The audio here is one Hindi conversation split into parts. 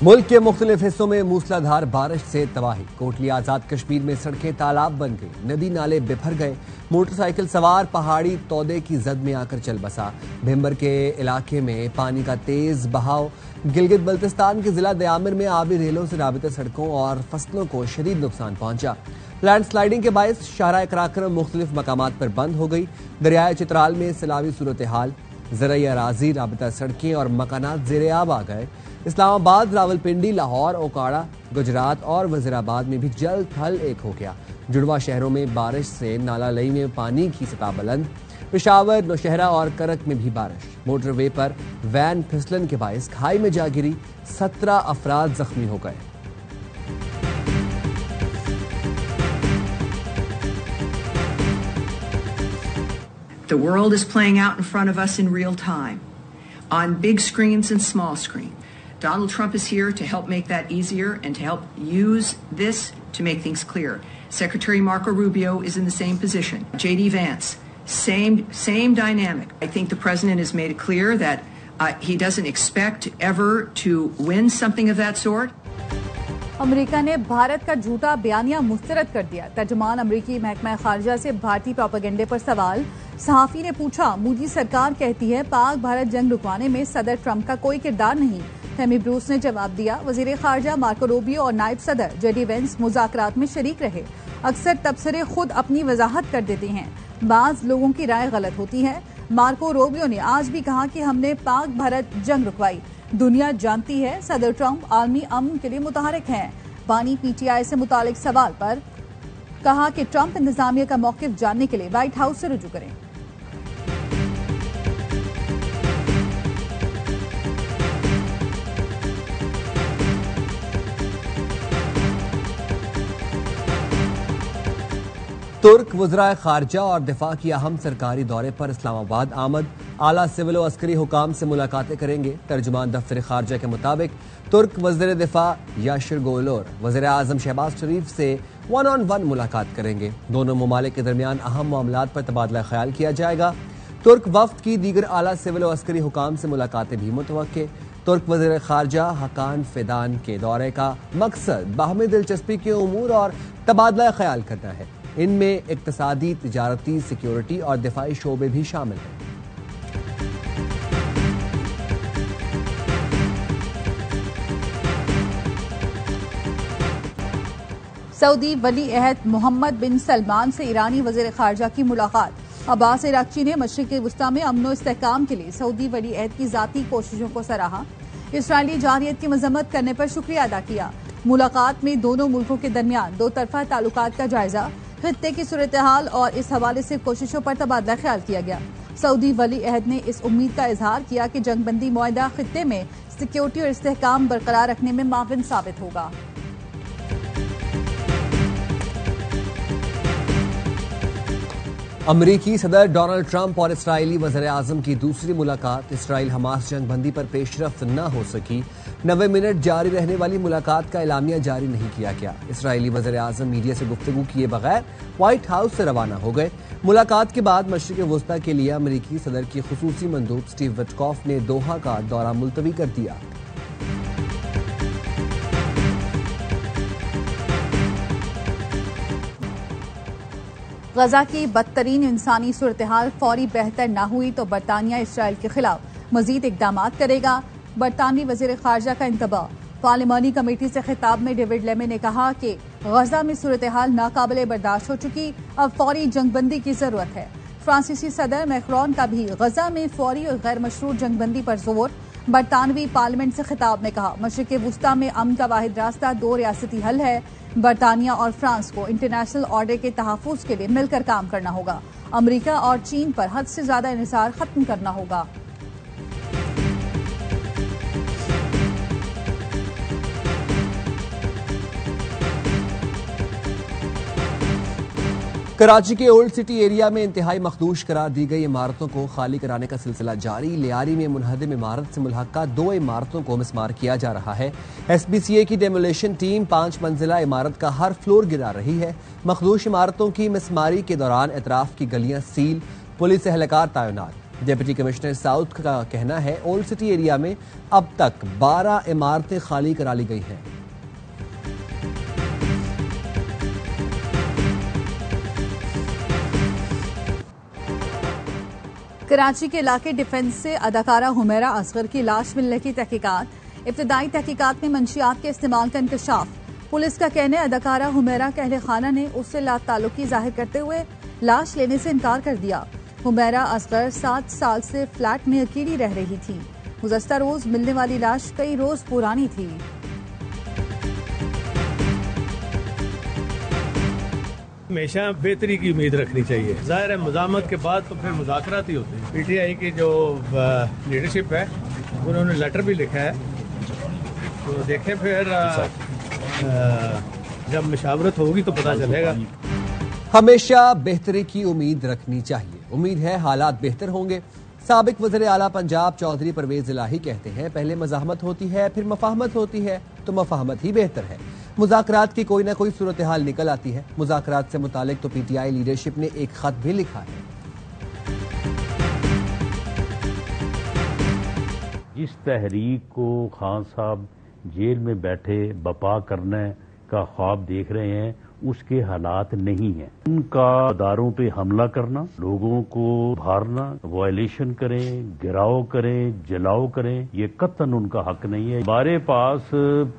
मुल्क के मुख्तलिफ हिस्सों में मूसलाधार बारिश से तबाही। कोटली आजाद कश्मीर में सड़कें तालाब बन गई, नदी नाले बिफर गए। मोटरसाइकिल सवार पहाड़ी तौदे की जद में आकर चल बसा। भिम्बर के इलाके में पानी का तेज बहाव। गिलगित बल्तिस्तान के जिला दयामिर में आबी रेलों से राबिता सड़कों और फसलों को शदीद नुकसान पहुंचा। लैंडस्लाइडिंग के बायस शाहराह कराक्रम मुख्तलिफ मकामात पर बंद हो गई। दरियाए चित्राल में सैलाबी सूरत हाल। ज़राई अराजी, राबिता सड़कें और मकानात ज़ेरे आब आ गए। इस्लामाबाद, रावलपिंडी, लाहौर, ओकाड़ा, गुजरात और वजीराबाद में भी जल थल एक हो गया। जुड़वा शहरों में बारिश से नाला लई में पानी की सतह बुलंद। पेशावर, नौशहरा और करक में भी बारिश। मोटरवे पर वैन फिसलन के बायस खाई में जा गिरी, 17 अफराद जख्मी हो गए। The world is playing out in front of us in real time, on big screens and small screen. Donald Trump is here to help make that easier and to help use this to make things clear. Secretary Marco Rubio is in the same position. J.D. Vance, same dynamic. I think the president has made it clear that he doesn't expect ever to win something of that sort. America ने भारत का झूठा बयानिया मुस्तरद कर दिया। तर्जुमान अमेरिकी महकमा खारजा से भारतीय प्रोपेगेंडे पर सवाल। सहाफी ने पूछा, मोदी सरकार कहती है पाक भारत जंग रुकवाने में सदर ट्रंप का कोई किरदार नहीं। हेमी ब्रूस ने जवाब दिया, वजीर खारजा मार्को रूबियो और नायब सदर जेडी वेंस मुज़ाकरात में शरीक रहे। अक्सर तबसरे खुद अपनी वजाहत कर देते हैं, बाज लोगों की राय गलत होती है। मार्को रूबियो ने आज भी कहा कि हमने पाक भारत जंग रुकवाई। दुनिया जानती है सदर ट्रंप आलमी अमन के लिए मुतहरिक हैं। बानी पीटीआई से मुतालिक सवाल पर कहा कि ट्रंप इंतजामिया का मौकिफ जानने के लिए व्हाइट हाउस से रुजू करें। तुर्क वज़राए खारजा और दिफा की अहम सरकारी दौरे पर इस्लामाबाद आमद। आला सिविल व अस्करी हुकाम से मुलाकातें करेंगे। तर्जुमान दफ्तर खारजा के मुताबिक तुर्क वज़ीर दिफा याशिर गोलोर वज़ीर आज़म शहबाज शरीफ से 1-on-1 मुलाकात करेंगे। दोनों ममालिक के दरमियान अहम मामलात पर तबादला ख्याल किया जाएगा। तुर्क वफ्द की दीगर आला सिविल व अस्करी हुकाम से मुलाकातें भी मुतवक्के। तुर्क वज़ीर खारजा हकान फिदान के दौरे का मकसद बाहमी दिलचस्पी के उमूर और तबादला ख्याल करना है। इनमें इक्तिसादी, तिजारती, सिक्योरिटी और दिफाई शोबे भी शामिल हैं। सऊदी वली अहद मोहम्मद बिन सलमान से ईरानी वज़ीर खारजा की मुलाकात। अब्बास इराक़ची ने मशरिक़ वस्ता में अमन व इस्तेहकाम के लिए सऊदी वली अहद की ज़ाती कोशिशों को सराहा। इसराइली जारियत की मजम्मत करने पर शुक्रिया अदा किया। मुलाकात में दोनों मुल्कों के दरमियान दो तरफा ताल्लुकात का जायजा, खित्ते की सूरत हाल और इस हवाले से कोशिशों पर तबादला ख्याल किया गया। सऊदी वली अहद ने इस उम्मीद का इजहार किया कि जंगबंदी मुआहदा खित्ते में सिक्योरिटी और इस्तेहकाम बरकरार रखने में माविन साबित होगा। अमरीकी सदर डोनाल्ड ट्रंप और इसराइली वज़ीर आज़म की दूसरी मुलाकात। इसराइल हमास जंगबंदी पर पेशरफ्त न हो सकी। 90 मिनट जारी रहने वाली मुलाकात का एलामिया जारी नहीं किया गया। इसराइली वज़ीर आज़म मीडिया से गुफ्तगू किए बगैर व्हाइट हाउस से रवाना हो गए। मुलाकात के बाद मशरिक़ वस्ता के लिए अमरीकी सदर की खुसूसी मंदूब स्टीव विटकॉफ ने दोहा का दौरा मुलतवी कर दिया। गजा की बदतरीन इंसानी सूरत हाल फौरी बेहतर न हुई तो बरतानिया इसराइल के खिलाफ मजीद इकदाम करेगा। बरतानवी वज़ीर खारजा का इंतबाह। पार्लिमानी कमेटी से खिताब में डेविड लेमे ने कहा कि गजा में सूरत हाल नाकाबिले बर्दाश्त हो चुकी, अब फौरी जंगबंदी की जरूरत है। फ्रांसीसी सदर मैक्रोन का भी गजा में फौरी और गैर मशरूत जंगबंदी पर जोर। बरतानवी पार्लियामेंट से खिताब में कहा, मशरिक़ वस्ता में अमन का वाहिद रास्ता दो रियासती हल है। बरतानिया और फ्रांस को इंटरनेशनल ऑर्डर के तहफ़्फ़ुज़ के लिए मिलकर काम करना होगा। अमरीका और चीन पर हद से ज्यादा इन्हिसार खत्म करना होगा। कराची के ओल्ड सिटी एरिया में इंतहाई मखदूश करार दी गई इमारतों को खाली कराने का सिलसिला जारी। लियारी में मुनहदिम इमारत से मुल्हक्का 2 इमारतों को मिसमार किया जा रहा है। SBCA की डेमोलेशन टीम 5 मंजिला इमारत का हर फ्लोर गिरा रही है। मखदूश इमारतों की मिसमारी के दौरान एतराफ की गलियां सील, पुलिस एहलकार तैनात। डिप्टी कमिश्नर साउथ का कहना है ओल्ड सिटी एरिया में अब तक 12 इमारतें खाली करा ली गई हैं। कराची के इलाके डिफेंस से अदाकारा हुमैरा असगर की लाश मिलने की तहकीकात। इब्तदाई तहकीकात में मंशियात के इस्तेमाल का इंकशाफ। पुलिस का कहना है अदाकारा हुमैरा के अहले खाना ने उससे लाताल्लुकी जाहिर करते हुए लाश लेने से इनकार कर दिया। हुमैरा असगर 7 साल से फ्लैट में अकेली रह रही थी। गुज़श्ता रोज मिलने वाली लाश कई रोज पुरानी थी। हमेशा बेहतरी की उम्मीद रखनी चाहिए। जाहिर है मज़ामत के बाद तो फिर मुज़ाकरात ही होते हैं। पीटीआई की जो लीडरशिप है उन्होंने लेटर भी लिखा है, तो देखें फिर जब मशावरत होगी तो पता चलेगा। हमेशा बेहतरी की उम्मीद रखनी चाहिए। उम्मीद है हालात बेहतर होंगे। साबिक वज़ीर आला पंजाब चौधरी परवेज इलाही कहते हैं पहले मज़ाहमत होती है फिर मफाहमत होती है तो मफाहमत ही बेहतर है। मुज़ाकरात की कोई ना कोई सूरत हाल निकल आती है। मुज़ाकरात से मुतालिक तो पीटीआई लीडरशिप ने एक खत भी लिखा है। जिस तहरीक को खान साहब जेल में बैठे बपा करने का ख्वाब देख रहे हैं उसके हालात नहीं हैं। उनका अदारों पे हमला करना, लोगों को भारना, वायलेशन करें, गिराव करें, जलाओ करें, ये कतन उनका हक नहीं है। हमारे पास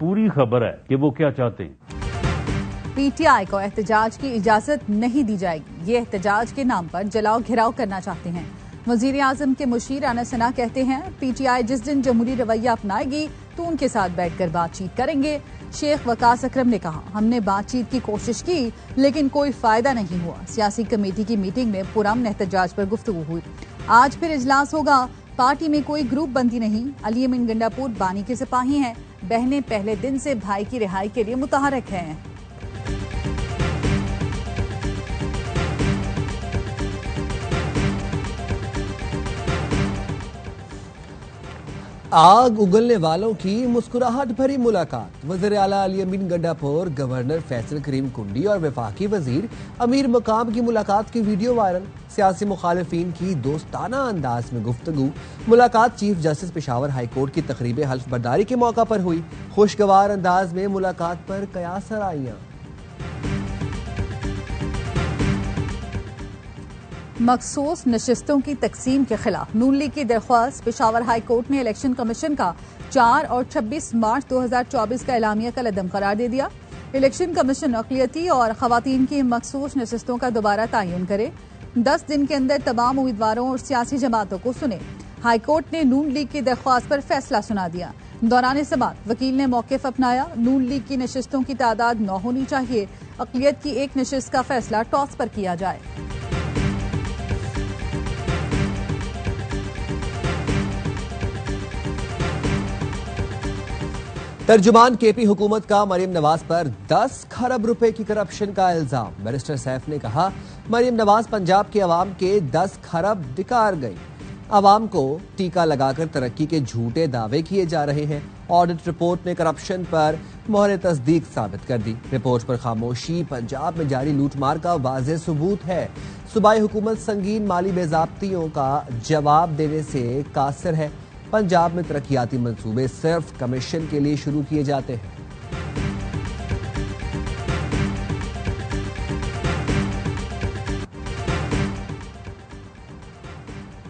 पूरी खबर है कि वो क्या चाहते हैं। पीटीआई को एहतजाज की इजाजत नहीं दी जाएगी। ये एहतजाज के नाम पर जलाओ घिराव करना चाहते हैं। वजीर आजम के मुशीर आना सना कहते हैं पीटीआई जिस दिन जमहूरी रवैया अपनाएगी तो उनके साथ बैठकर बातचीत करेंगे। शेख वकास अकरम ने कहा हमने बातचीत की कोशिश की लेकिन कोई फायदा नहीं हुआ। सियासी कमेटी की मीटिंग में पुरअमन एहतजाज पर गुफ्तगू हुई। आज फिर इजलास होगा। पार्टी में कोई ग्रुप बंदी नहीं। अली अमीन गंडापुर बानी के सिपाही हैं। बहनें पहले दिन से भाई की रिहाई के लिए मुतहरक हैं। आग उगलने वालों की मुस्कुराहट भरी मुलाकात। वज़ीर आला अली अमीन गंडापुर, गवर्नर फैसल करीम कुंडी और वफाकी वजीर अमीर मकाम की मुलाकात की वीडियो वायरल। सियासी मुखालिफिन की दोस्ताना अंदाज में गुफ्तगू। मुलाकात chief justice Peshawar high court की तकरीब हल्फ बर्दारी के मौका पर हुई। खुशगवार अंदाज में मुलाकात पर कयास सराहियां। मखसूस नशिस्तों की तकसीम के खिलाफ नून लीग की दरख्वास्त। पेशावर हाई कोर्ट ने इलेक्शन कमीशन का 4 और 26 मार्च 2024 का एलामिया कलअदम करार दे दिया। इलेक्शन कमीशन अक़लियती और खवातीन की मखसूस नशिस्तों का दोबारा तयन करे। 10 दिन के अंदर तमाम उम्मीदवारों और सियासी जमातों को सुने। हाई कोर्ट ने नून लीग की दरख्वास्त पर फैसला सुना दिया। दौरान समाअत वकील ने मौक़िफ़ अपनाया। नून लीग की नशिस्तों की तादाद 9 होनी चाहिए। अक़लियत की एक नशिस्त का फैसला टॉस पर किया जाए। तर्जुमान केपी हुकूमत का मरियम नवाज पर 10 खरब रुपए की करप्शन का इल्जाम। बैरिस्टर सैफ ने कहा मरियम नवाज पंजाब के अवाम के 10 खरब दिकार गई। अवाम को टीका लगाकर तरक्की के झूठे दावे किए जा रहे हैं। ऑडिट रिपोर्ट ने करप्शन पर मोहर तस्दीक साबित कर दी। रिपोर्ट पर खामोशी पंजाब में जारी लूटमार का वाज़ेह सबूत है। सूबाई हुकूमत संगीन माली बेज़ाब्तियों का जवाब देने से कासिर है। पंजाब में तरक्याती मंसूबे सिर्फ कमीशन के लिए शुरू किए जाते हैं।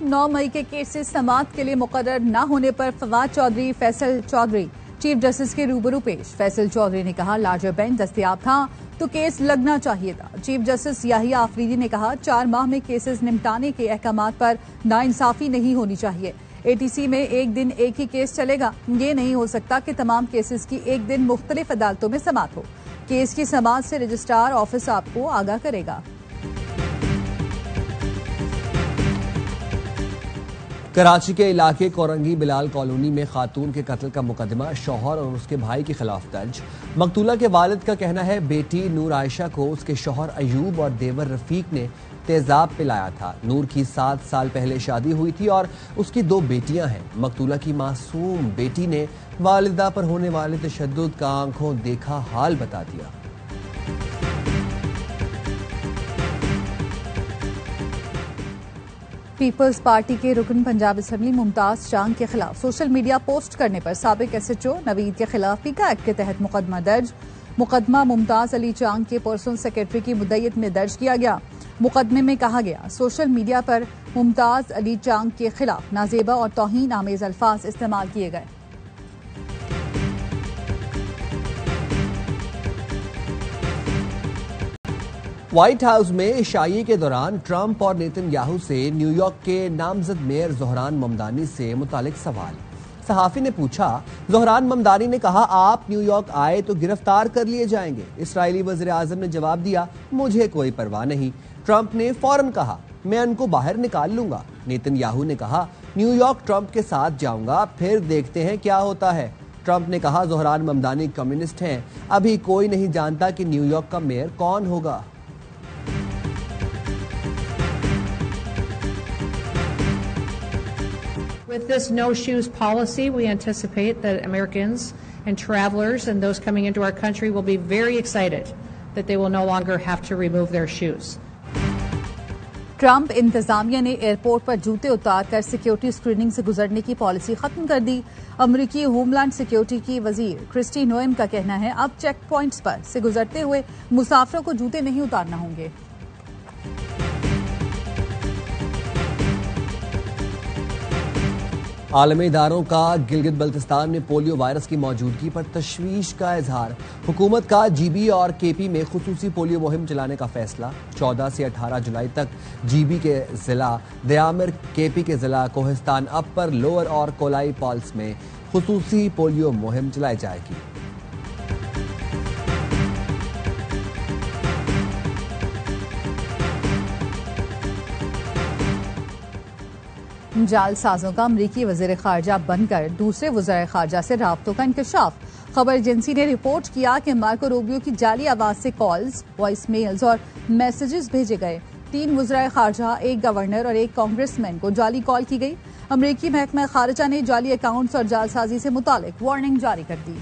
9 मई के केसेस समाअत के लिए मुकर्रर न होने पर फवाद चौधरी, फैसल चौधरी चीफ जस्टिस के रूबरू पेश। फैसल चौधरी ने कहा लार्जर बेंच दस्तयाब था तो केस लगना चाहिए था। चीफ जस्टिस याहिया आफरीदी ने कहा 4 माह में केसेस निपटाने के अहकामात पर नाइंसाफी नहीं होनी चाहिए। एटीसी में एक दिन एक ही केस चलेगा। ये नहीं हो सकता कि तमाम केसेस की एक दिन मुख्तलिफ अदालतों में समाअत हो। केस की समाअत से रजिस्ट्रार ऑफिस आपको आगाह करेगा। कराची के इलाके कोरंगी बिलाल कॉलोनी में खातून के कत्ल का मुकदमा शौहर और उसके भाई के खिलाफ दर्ज। मकतूला के वालिद का कहना है बेटी नूर आयशा को उसके शौहर अयूब और देवर रफीक ने तेजाब पिलाया था। नूर की 7 साल पहले शादी हुई थी और उसकी 2 बेटियां हैं। मकतूला की मासूम बेटी ने वालिदा पर होने वाले तशद्दुद का आंखों देखा हाल बता दिया। पीपल्स पार्टी के रुकन पंजाब असेंबली मुमताज चांग के खिलाफ सोशल मीडिया पोस्ट करने पर साबिक SHO नवीद के खिलाफ पीका एक्ट के तहत मुकदमा दर्ज। मुकदमा मुमताज अली चांग के पर्सनल सेक्रेटरी की मुद्दत में दर्ज किया गया। मुकदमे में कहा गया सोशल मीडिया पर मुमताज अली चांग के खिलाफ नाजेबा और तौहीन आमेज अल्फाज इस्तेमाल किए गए। व्हाइट हाउस में इशाई के दौरान ट्रंप और नेतन्याहू से न्यूयॉर्क के नामजद मेयर ज़ोहरान ममदानी से मुतालिक सवाल। सहाफी ने पूछा, ज़ोहरान ममदानी ने कहा आप न्यूयॉर्क आए तो गिरफ्तार कर लिए जाएंगे। इस्राएली वज़ीर आज़म ने जवाब दिया, मुझे कोई परवाह नहीं। ट्रंप ने फौरन कहा, मैं उनको बाहर निकाल लूंगा। नेतन्याहू ने कहा, न्यूयॉर्क ट्रंप के साथ जाऊंगा, फिर देखते हैं क्या होता है। ट्रंप ने कहा, ज़ोहरान ममदानी कम्युनिस्ट हैं, अभी कोई नहीं जानता कि न्यूयॉर्क का मेयर कौन होगा। With this no-shoes policy, we anticipate that Americans and travelers and those coming into our country will be very excited that they will no longer have to remove their shoes. Trump इंतजामिया ने एयरपोर्ट पर जूते उतारकर सिक्योरिटी स्क्रीनिंग से गुजरने की पॉलिसी खत्म कर दी। अमरीकी होमलैंड सिक्योरिटी की वजीर क्रिस्टी नोएम का कहना है अब चेक पॉइंट्स पर से गुजरते हुए मुसाफिरों को जूते नहीं उतारना होंगे। आलमी इदारों का गिलगित बल्तिस्तान में पोलियो वायरस की मौजूदगी पर तशवीश का इजहार। हुकूमत का GB और KP में खुसूसी पोलियो मुहिम चलाने का फैसला। 14 से 18 जुलाई तक GB के जिला दयामिर, KP के जिला कोहिस्तान अपर, लोअर और कोलाई पॉल्स में खुसूसी पोलियो मुहिम चलाई जाएगी। जालसाजों का अमरीकी वज़ीर ख़ारजा बनकर दूसरे वज़ीर ख़ारजा से राब्तों का इंकशाफ। खबर एजेंसी ने रिपोर्ट किया कि मार्को रूबियो की जाली आवाज से कॉल्स, वॉइस मेल्स और मैसेजेस भेजे गए। 3 वज़ीर ख़ारजा, 1 गवर्नर और 1 कांग्रेसमैन को जाली कॉल की गई। अमरीकी महकमा ख़ारजा ने जाली अकाउंट्स और जालसाजी से मुतालिक वार्निंग जारी कर दी।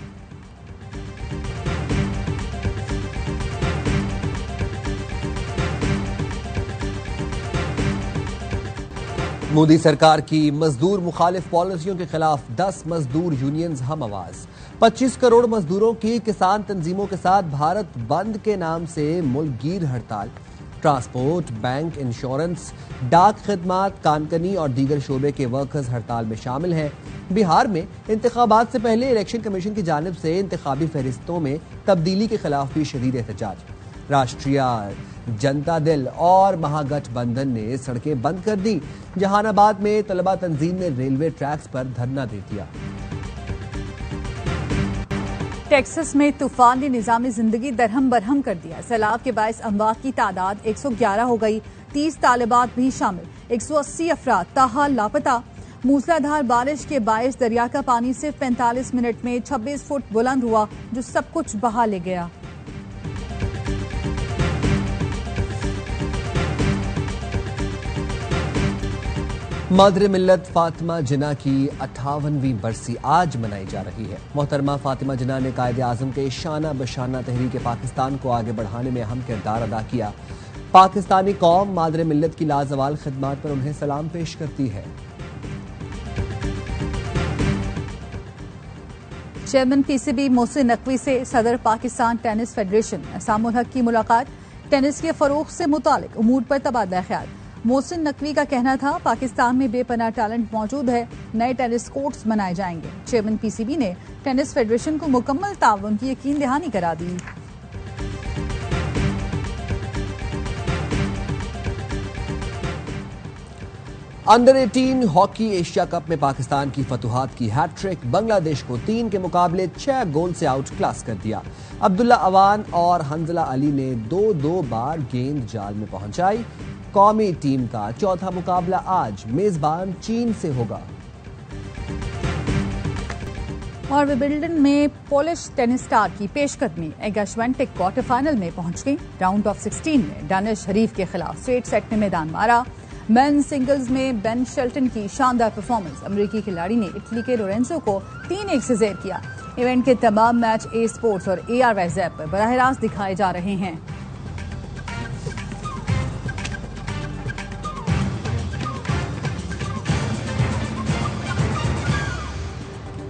मोदी सरकार की मजदूर मुखालिफ पॉलिसियों के खिलाफ 10 मजदूर यूनियंस हम आवाज। 25 करोड़ मजदूरों की किसान तंजीमों के साथ भारत बंद के नाम से मुल्कगीर हड़ताल। ट्रांसपोर्ट, बैंक, इंश्योरेंस, डाक खिदमात, कानकनी और दीगर शोबे के वर्कर्स हड़ताल में शामिल हैं। बिहार में इंतखाबात से पहले इलेक्शन कमीशन की जानिब से इंतखाबी फहरिस्तों में तब्दीली के खिलाफ भी शदीद एहतजाज। राष्ट्रीय जनता दल और महागठबंधन ने सड़कें बंद कर दी। जहानाबाद में तलबा तंजीम ने रेलवे ट्रैक्स पर धरना दे दिया। टेक्सास में तूफान ने निजामी जिंदगी दरहम बरहम कर दिया। सैलाब के बायस अमवात की तादाद 111 हो गई, 30 तालिबात भी शामिल। 180 अफराद ताहाल लापता। मूसलाधार बारिश के बायस दरिया का पानी सिर्फ 45 मिनट में 26 फुट बुलंद हुआ, जो सब कुछ बहा ले गया। मादरे मिल्लत फातिमा जिन्ना की 58वीं बरसी आज मनाई जा रही है। मोहतरमा फातिमा जिन्ना ने कायदे आजम के शाना बशाना तहरीक पाकिस्तान को आगे बढ़ाने में अहम किरदार अदा किया। पाकिस्तानी कौम मादरे मिल्लत की लाजवाल खिदमात पर उन्हें सलाम पेश करती है। चेयरमैन PCB मोहसिन नकवी से सदर पाकिस्तान टेनिस फेडरेशन असामुल हक की मुलाकात। टेनिस के फरोग से मुतालिक उमूर पर तबादला ख्याल। मोहसिन नकवी का कहना था पाकिस्तान में बेपनाह टैलेंट मौजूद है, नए टेनिस कोर्ट्स बनाए जाएंगे। चेयरमैन PCB ने टेनिस फेडरेशन को मुकम्मल ताउन की यकीन दहानी करा दी। अंडर 18 हॉकी एशिया कप में पाकिस्तान की फतुहात की हैट्रिक। बांग्लादेश को 3 के मुकाबले 6 गोल से आउट क्लास कर दिया। अब्दुल्ला अवान और हंजला अली ने 2-2 बार गेंद जाल में पहुंचाई। कौमी टीम का चौथा मुकाबला आज मेजबान चीन से होगा। और विंबलडन में पोलिश टेनिस स्टार की पेशकदमी। एगा श्वेंटेक क्वार्टर फाइनल में पहुंच गई। राउंड ऑफ 16 में डानिश हरीफ के खिलाफ स्ट्रेट सेट में मैदान मारा। मेन सिंगल्स में बेन शेल्टन की शानदार परफॉर्मेंस। अमेरिकी खिलाड़ी ने इटली के लोरेंसो को 3-1 से ज़ेर किया। इवेंट के तमाम मैच A स्पोर्ट्स और ARY ज़ैप पर बराह रास्त दिखाए जा रहे हैं।